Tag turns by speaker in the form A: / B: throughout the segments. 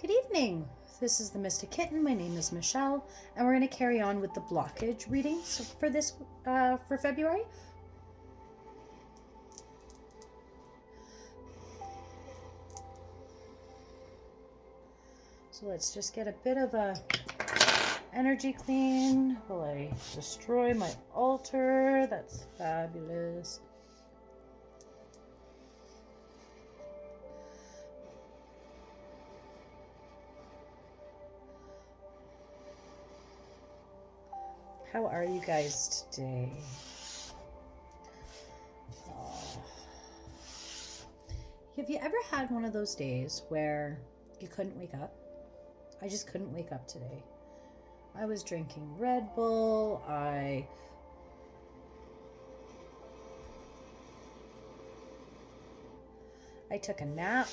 A: Good evening. This is the Mystic Kitten. My name is Michelle, and we're going to carry on with the blockage readings for this for February. So let's just get a bit of a energy clean while I destroy my altar. That's fabulous. How are you guys today? Oh. Have you ever had one of those days where you couldn't wake up? I just couldn't wake up today. I was drinking Red Bull. I took a nap.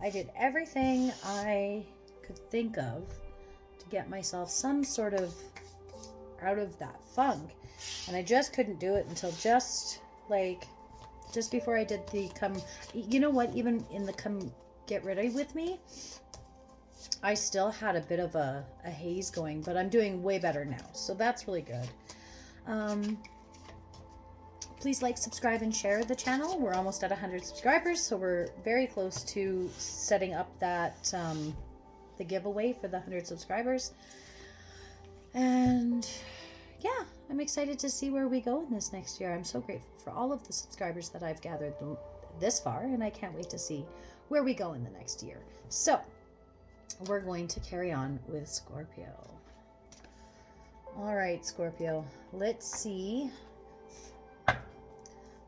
A: I did everything I could think of to get myself some sort of out of that funk, and I just couldn't do it until just before I did the come, you know what, even in the come get ready with me, I still had a bit of a haze going, but I'm doing way better now, so that's really good. Please like, subscribe, and share the channel. We're almost at 100 subscribers, so we're very close to setting up that the giveaway for the 100 subscribers. And yeah, I'm excited to see where we go in this next year. I'm so grateful for all of the subscribers that I've gathered this far, and I can't wait to see where we go in the next year. So we're going to carry on with Scorpio. All right, Scorpio, let's see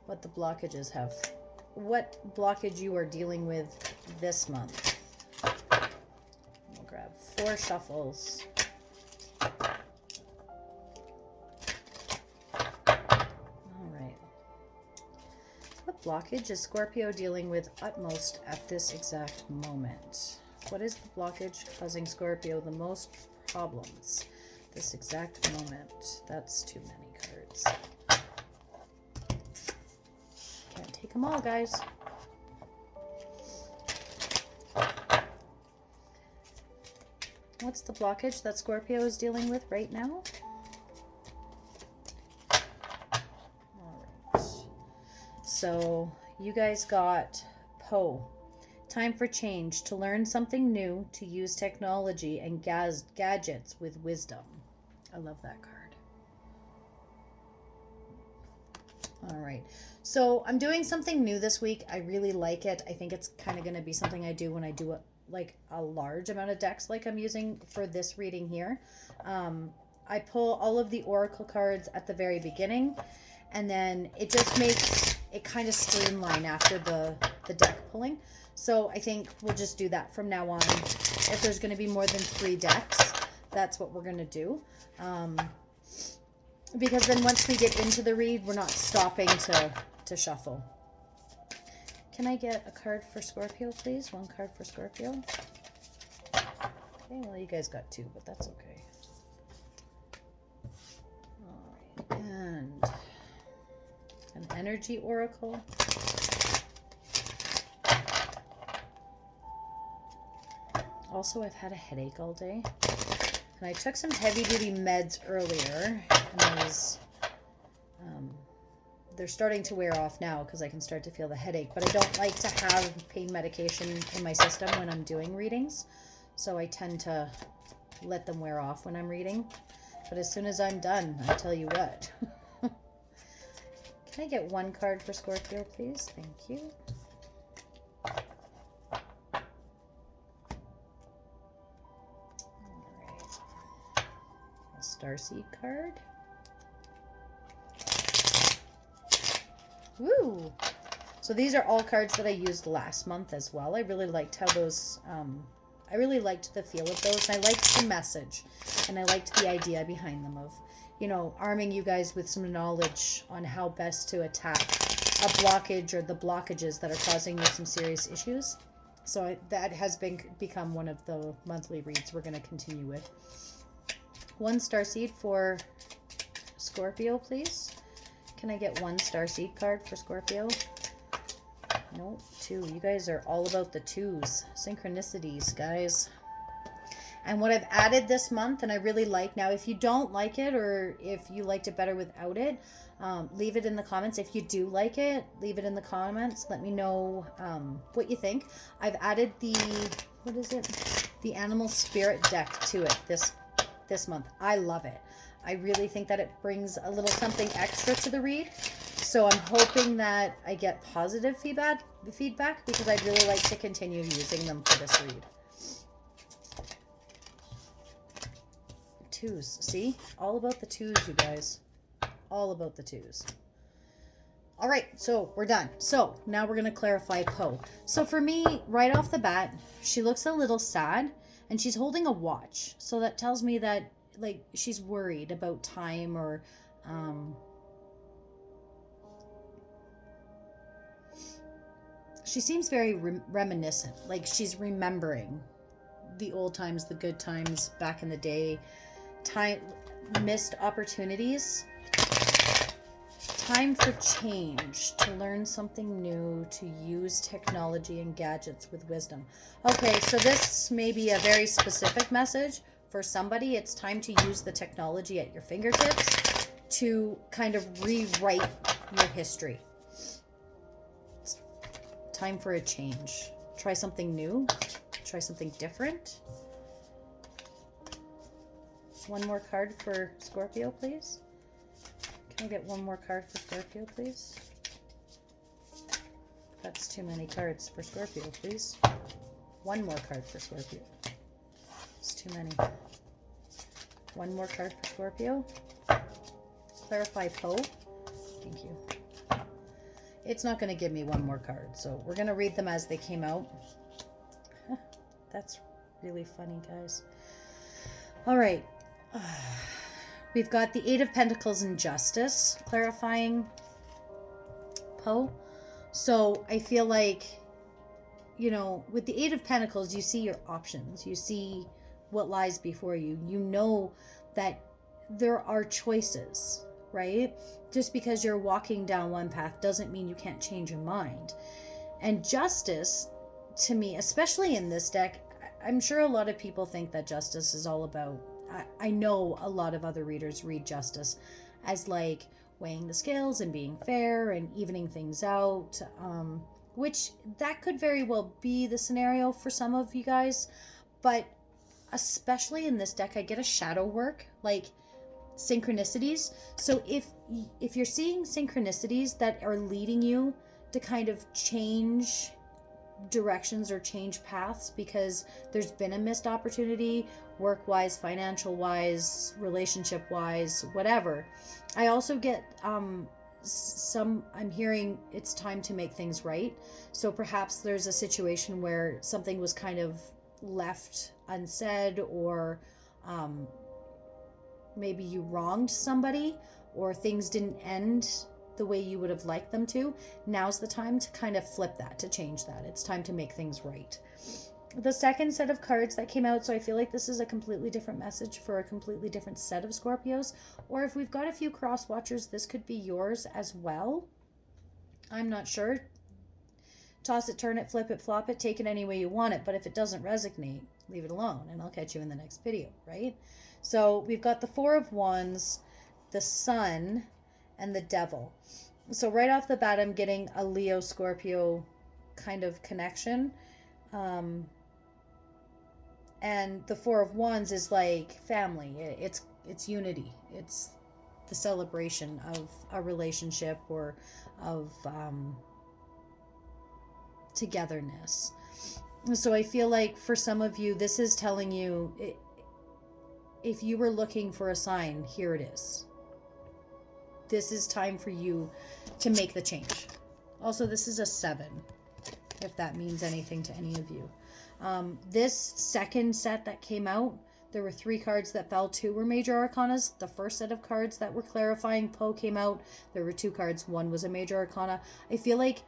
A: what the blockages have. What blockage you are dealing with this month. We'll grab 4 shuffles. What blockage is Scorpio dealing with utmost at this exact moment? What is the blockage causing Scorpio the most problems this exact moment? That's too many cards. Can't take them all, guys. What's the blockage that Scorpio is dealing with right now? So you guys got Poe. Time for change, to learn something new, to use technology and gadgets with wisdom. I love that card. All right. So I'm doing something new this week. I really like it. I think it's kind of going to be something I do when I do a large amount of decks like I'm using for this reading here. I pull all of the oracle cards at the very beginning, and then it just makes it kind of streamline after the deck pulling. So I think we'll just do that from now on. If there's going to be more than 3 decks, that's what we're going to do. Because then once we get into the read, we're not stopping to shuffle. Can I get a card for Scorpio, please? 1 card for Scorpio. Okay, well, you guys got 2, but that's okay. All right, and an energy oracle. Also, I've had a headache all day, and I took some heavy-duty meds earlier, and I was they're starting to wear off now because I can start to feel the headache, but I don't like to have pain medication in my system when I'm doing readings, so I tend to let them wear off when I'm reading. But as soon as I'm done, I tell you what. Can I get 1 card for Scorpio, please? Thank you. All right. A Starseed card. Woo! So these are all cards that I used last month as well. I really liked how those, I really liked the feel of those. And I liked the message, and I liked the idea behind them of, you know, arming you guys with some knowledge on how best to attack a blockage or the blockages that are causing you some serious issues. So that has become one of the monthly reads we're going to continue with. 1 starseed for Scorpio, please. Can I get 1 starseed card for Scorpio? No, 2. You guys are all about the 2s. Synchronicities, guys. And what I've added this month, and I really like, now if you don't like it, or if you liked it better without it, leave it in the comments. If you do like it, leave it in the comments. Let me know what you think. I've added the, what is it? The animal spirit deck to it this month. I love it. I really think that it brings a little something extra to the read. So I'm hoping that I get positive feedback because I'd really like to continue using them for this read. 2s. See? All about the 2s, you guys. All about the 2s. All right, so we're done. So now we're going to clarify Poe. So for me, right off the bat, she looks a little sad and she's holding a watch. So that tells me that, like, she's worried about time, or she seems very reminiscent. Like she's remembering the old times, the good times back in the day. Time, missed opportunities, time for change, to learn something new, to use technology and gadgets with wisdom. Okay, so this may be a very specific message for somebody. It's time to use the technology at your fingertips to kind of rewrite your history. It's time for a change. Try something new, try something different. One more card for Scorpio, please. Can I get one more card for Scorpio, please? That's too many cards for Scorpio, please. One more card for Scorpio. It's too many. One more card for Scorpio. Clarify Poe. Thank you. It's not going to give me one more card, so we're going to read them as they came out. That's really funny, guys. All right. We've got the 8 of Pentacles and Justice, clarifying Poe. So I feel like, you know, with the 8 of Pentacles, you see your options. You see what lies before you. You know that there are choices, right? Just because you're walking down one path doesn't mean you can't change your mind. And Justice, to me, especially in this deck, I'm sure a lot of people think that Justice is all about, I know a lot of other readers read Justice as like weighing the scales and being fair and evening things out, which that could very well be the scenario for some of you guys. But especially in this deck, I get a shadow work, like synchronicities. So if you're seeing synchronicities that are leading you to kind of change directions or change paths because there's been a missed opportunity, work-wise, financial-wise, relationship-wise, whatever. I also get I'm hearing it's time to make things right. So perhaps there's a situation where something was kind of left unsaid, or maybe you wronged somebody, or things didn't end the way you would have liked them to. Now's the time to kind of flip that, to change that. It's time to make things right. The second set of cards that came out, so I feel like this is a completely different message for a completely different set of Scorpios. Or if we've got a few cross watchers, this could be yours as well. I'm not sure. Toss it, turn it, flip it, flop it, take it any way you want it. But if it doesn't resonate, leave it alone, and I'll catch you in the next video, right? So we've got the 4 of Wands, the Sun, and the Devil. So right off the bat, I'm getting a Leo Scorpio kind of connection. And the 4 of Wands is like family. It's unity. It's the celebration of a relationship, or of togetherness. So I feel like for some of you, this is telling you, if you were looking for a sign, here it is. This is time for you to make the change. Also, this is a 7, if that means anything to any of you. This second set that came out, there were 3 cards that fell. 2 were major arcanas. The first set of cards that were clarifying Poe came out. There were 2 cards. 1 was a major arcana. I feel like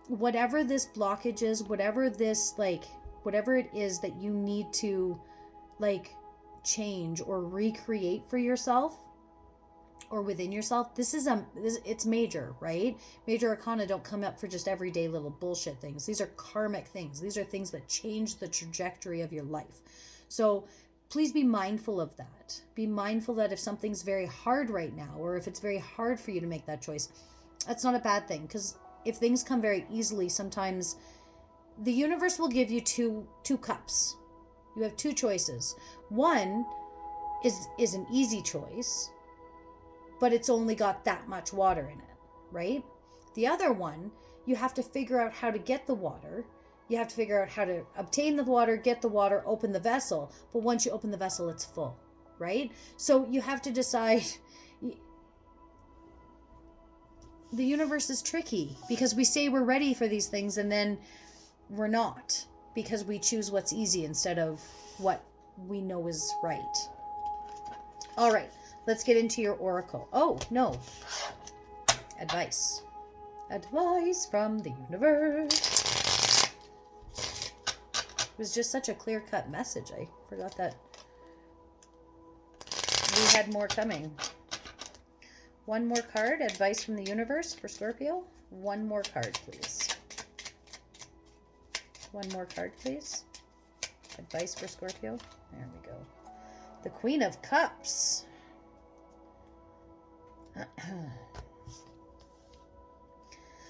A: whatever this blockage is, whatever this, like, whatever it is that you need to, like, change or recreate for yourself, or within yourself, it's major, right? Major arcana don't come up for just everyday little bullshit things. These are karmic things. These are things that change the trajectory of your life. So please be mindful of that. Be mindful that if something's very hard right now, or if it's very hard for you to make that choice, that's not a bad thing. Because if things come very easily, sometimes the universe will give you two cups. You have two choices. One is an easy choice, but it's only got that much water in it, right? The other one, you have to figure out how to get the water. You have to figure out how to obtain the water, get the water, open the vessel. But once you open the vessel, it's full, right? So you have to decide. The universe is tricky because we say we're ready for these things and then we're not, because we choose what's easy instead of what we know is right. All right. Let's get into your oracle. Oh, no. Advice. Advice from the universe. It was just such a clear-cut message. I forgot that we had more coming. One more card. Advice from the universe for Scorpio. One more card, please. One more card, please. Advice for Scorpio. There we go. The Queen of Cups.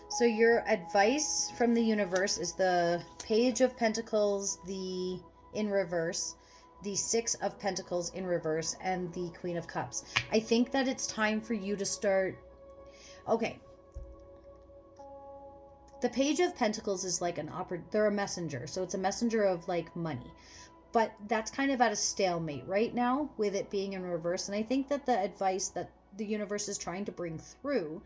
A: So your advice from the universe is the Page of Pentacles, the in reverse, the Six of Pentacles in reverse, and the Queen of Cups. I think that it's time for you to start. Okay. The Page of Pentacles is like they're a messenger. So it's a messenger of like money. But that's kind of at a stalemate right now with it being in reverse. And I think that the advice that the universe is trying to bring through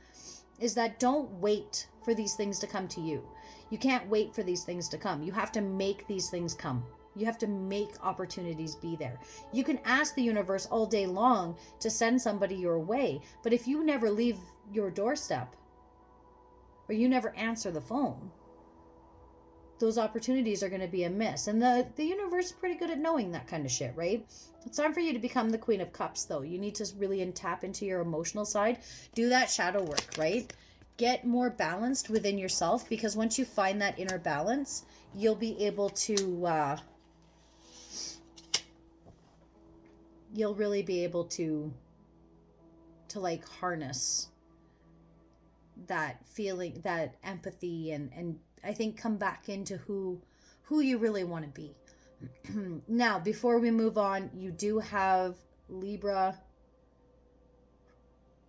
A: is that don't wait for these things to come to you. You can't wait for these things to come. You have to make these things come. You have to make opportunities be there. You can ask the universe all day long to send somebody your way, but if you never leave your doorstep or you never answer the phone, those opportunities are going to be a miss. And the universe is pretty good at knowing that kind of shit, right? It's time for you to become the Queen of Cups, though. You need to really tap into your emotional side. Do that shadow work, right? Get more balanced within yourself, because once you find that inner balance, you'll be able to, you'll really be able to like harness that feeling, that empathy, and I think come back into who you really want to be. Now, before we move on, you do have Libra,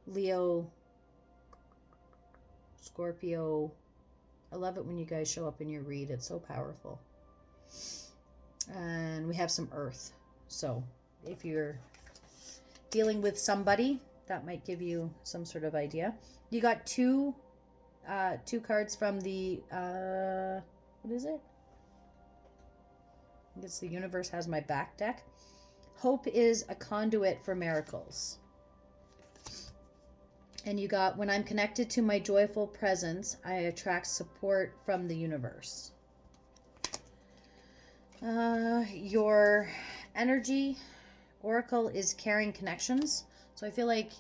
A: Leo, Scorpio. I love it when you guys show up in your read. It's so powerful. And we have some Earth. So if you're dealing with somebody, that might give you some sort of idea. You got two cards from the what is it? I guess the universe has my back deck. Hope is a conduit for miracles. And you got, when I'm connected to my joyful presence, I attract support from the universe. Your energy oracle is carrying connections. So I feel like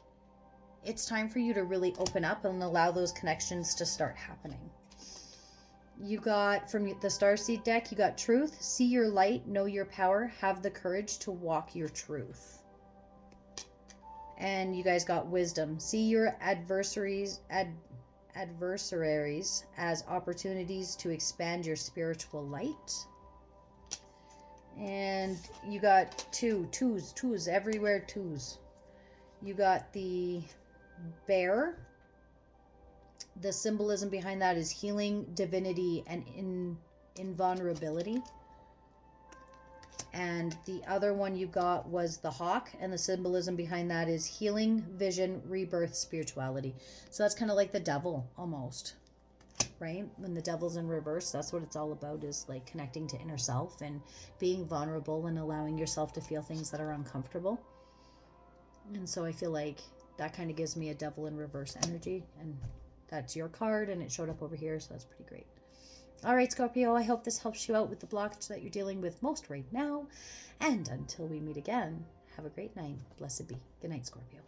A: it's time for you to really open up and allow those connections to start happening. You got, from the Starseed deck, you got truth. See your light, know your power, have the courage to walk your truth. And you guys got wisdom. See your adversaries as opportunities to expand your spiritual light. And you got twos everywhere, twos. You got the bear. The symbolism behind that is healing, divinity, and invulnerability. And the other one you got was the hawk, and the symbolism behind that is healing, vision, rebirth, spirituality. So that's kind of like the devil almost, right? When the devil's in reverse, that's what it's all about, is like connecting to inner self and being vulnerable and allowing yourself to feel things that are uncomfortable. And so I feel like that kind of gives me a devil in reverse energy, and that's your card, and it showed up over here, so that's pretty great. All right, Scorpio, I hope this helps you out with the blockage that you're dealing with most right now. And until we meet again, have a great night. Blessed be. Good night, Scorpio.